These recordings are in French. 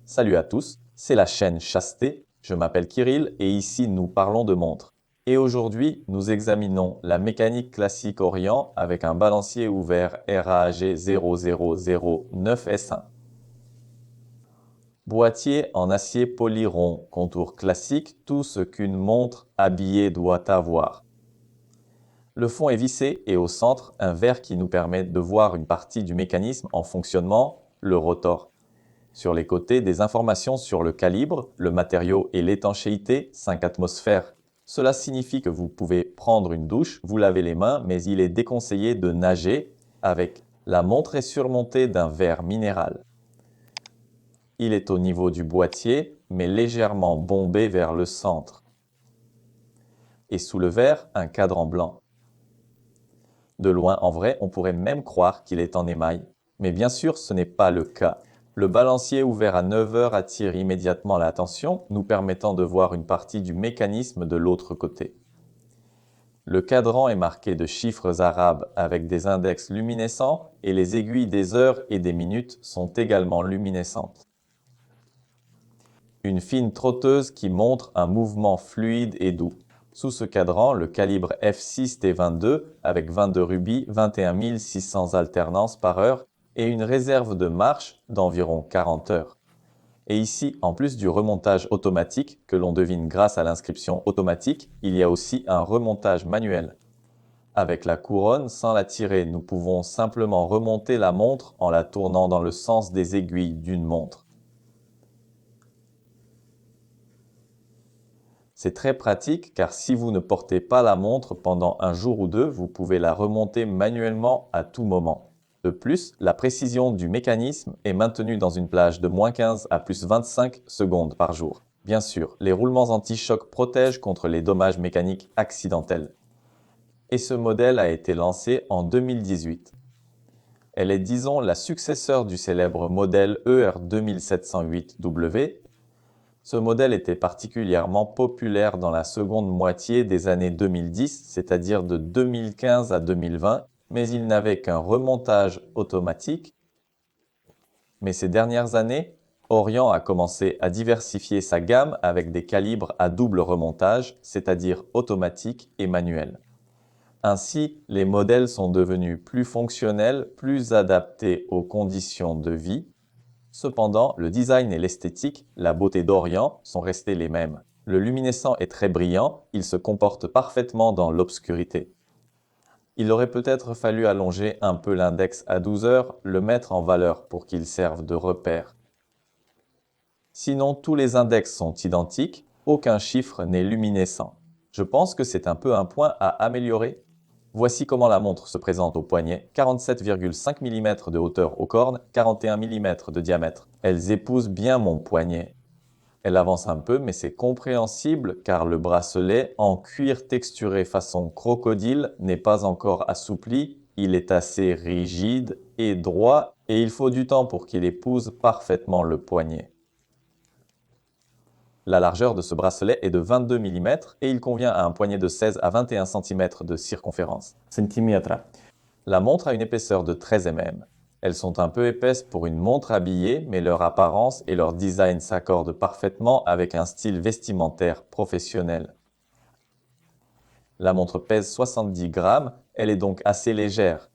Salut à tous, c'est la chaîne Chasteté, je m'appelle Kirill et ici nous parlons de montres. Et aujourd'hui, nous examinons la mécanique classique Orient avec un balancier ouvert RAG 0009S1. Boîtier en acier polyron, contour classique, tout ce qu'une montre habillée doit avoir. Le fond est vissé et au centre, un verre qui nous permet de voir une partie du mécanisme en fonctionnement, le rotor. Sur les côtés, des informations sur le calibre, le matériau et l'étanchéité, 5 atmosphères. Cela signifie que vous pouvez prendre une douche, vous laver les mains, mais il est déconseillé de nager avec. La montre est surmontée d'un verre minéral. Il est au niveau du boîtier, mais légèrement bombé vers le centre. Et sous le verre, un cadran blanc. De loin, en vrai, on pourrait même croire qu'il est en émail. Mais bien sûr, ce n'est pas le cas. Le balancier ouvert à 9 heures attire immédiatement l'attention, nous permettant de voir une partie du mécanisme de l'autre côté. Le cadran est marqué de chiffres arabes avec des index luminescents et les aiguilles des heures et des minutes sont également luminescentes. Une fine trotteuse qui montre un mouvement fluide et doux. Sous ce cadran, le calibre F6T22 avec 22 rubis, 21 600 alternances par heure et une réserve de marche d'environ 40 heures. Et ici, en plus du remontage automatique que l'on devine grâce à l'inscription automatique, il y a aussi un remontage manuel. Avec la couronne, sans la tirer, nous pouvons simplement remonter la montre en la tournant dans le sens des aiguilles d'une montre. C'est très pratique car si vous ne portez pas la montre pendant un jour ou deux, vous pouvez la remonter manuellement à tout moment. De plus, la précision du mécanisme est maintenue dans une plage de -15 à +25 secondes par jour. Bien sûr, les roulements anti-choc protègent contre les dommages mécaniques accidentels. Et ce modèle a été lancé en 2018. Elle est, disons, la successeur du célèbre modèle ER2708W. Ce modèle était particulièrement populaire dans la seconde moitié des années 2010, c'est-à-dire de 2015 à 2020, mais il n'avait qu'un remontage automatique. Mais ces dernières années, Orient a commencé à diversifier sa gamme avec des calibres à double remontage, c'est-à-dire automatique et manuel. Ainsi, les modèles sont devenus plus fonctionnels, plus adaptés aux conditions de vie. Cependant, le design et l'esthétique, la beauté d'Orient, sont restés les mêmes. Le luminescent est très brillant, il se comporte parfaitement dans l'obscurité. Il aurait peut-être fallu allonger un peu l'index à 12 heures, le mettre en valeur pour qu'il serve de repère. Sinon, tous les index sont identiques, aucun chiffre n'est luminescent. Je pense que c'est un peu un point à améliorer. Voici comment la montre se présente au poignet. 47,5 mm de hauteur aux cornes, 41 mm de diamètre. Elles épousent bien mon poignet. Elle avance un peu, mais c'est compréhensible car le bracelet, en cuir texturé façon crocodile, n'est pas encore assoupli. Il est assez rigide et droit et il faut du temps pour qu'il épouse parfaitement le poignet. La largeur de ce bracelet est de 22 mm et il convient à un poignet de 16 à 21 cm de circonférence. La montre a une épaisseur de 13 mm. Elles sont un peu épaisses pour une montre habillée, mais leur apparence et leur design s'accordent parfaitement avec un style vestimentaire professionnel. La montre pèse 70 grammes, elle est donc assez légère.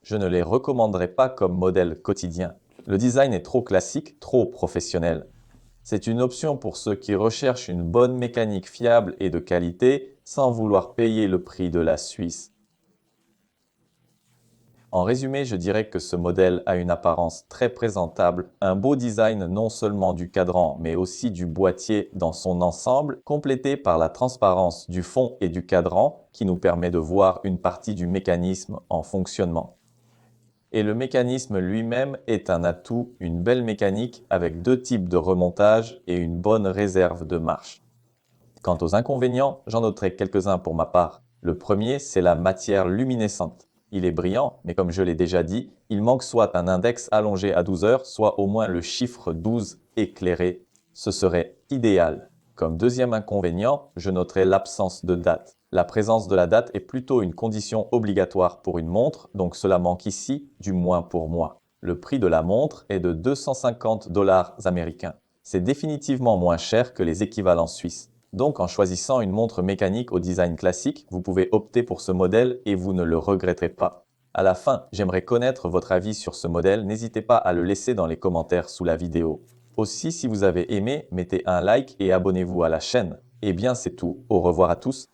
Je ne les recommanderais pas comme modèle quotidien. Le design est trop classique, trop professionnel. C'est une option pour ceux qui recherchent une bonne mécanique fiable et de qualité sans vouloir payer le prix de la Suisse. En résumé, je dirais que ce modèle a une apparence très présentable, un beau design non seulement du cadran mais aussi du boîtier dans son ensemble, complété par la transparence du fond et du cadran qui nous permet de voir une partie du mécanisme en fonctionnement. Et le mécanisme lui-même est un atout, une belle mécanique avec deux types de remontage et une bonne réserve de marche. Quant aux inconvénients, j'en noterai quelques-uns pour ma part. Le premier, c'est la matière luminescente. Il est brillant, mais comme je l'ai déjà dit, il manque soit un index allongé à 12 heures, soit au moins le chiffre 12 éclairé. Ce serait idéal. Comme deuxième inconvénient, je noterai l'absence de date. La présence de la date est plutôt une condition obligatoire pour une montre, donc cela manque ici, du moins pour moi. Le prix de la montre est de 250 dollars américains. C'est définitivement moins cher que les équivalents suisses. Donc en choisissant une montre mécanique au design classique, vous pouvez opter pour ce modèle et vous ne le regretterez pas. À la fin, j'aimerais connaître votre avis sur ce modèle, n'hésitez pas à le laisser dans les commentaires sous la vidéo. Aussi, si vous avez aimé, mettez un like et abonnez-vous à la chaîne. Et bien c'est tout, au revoir à tous.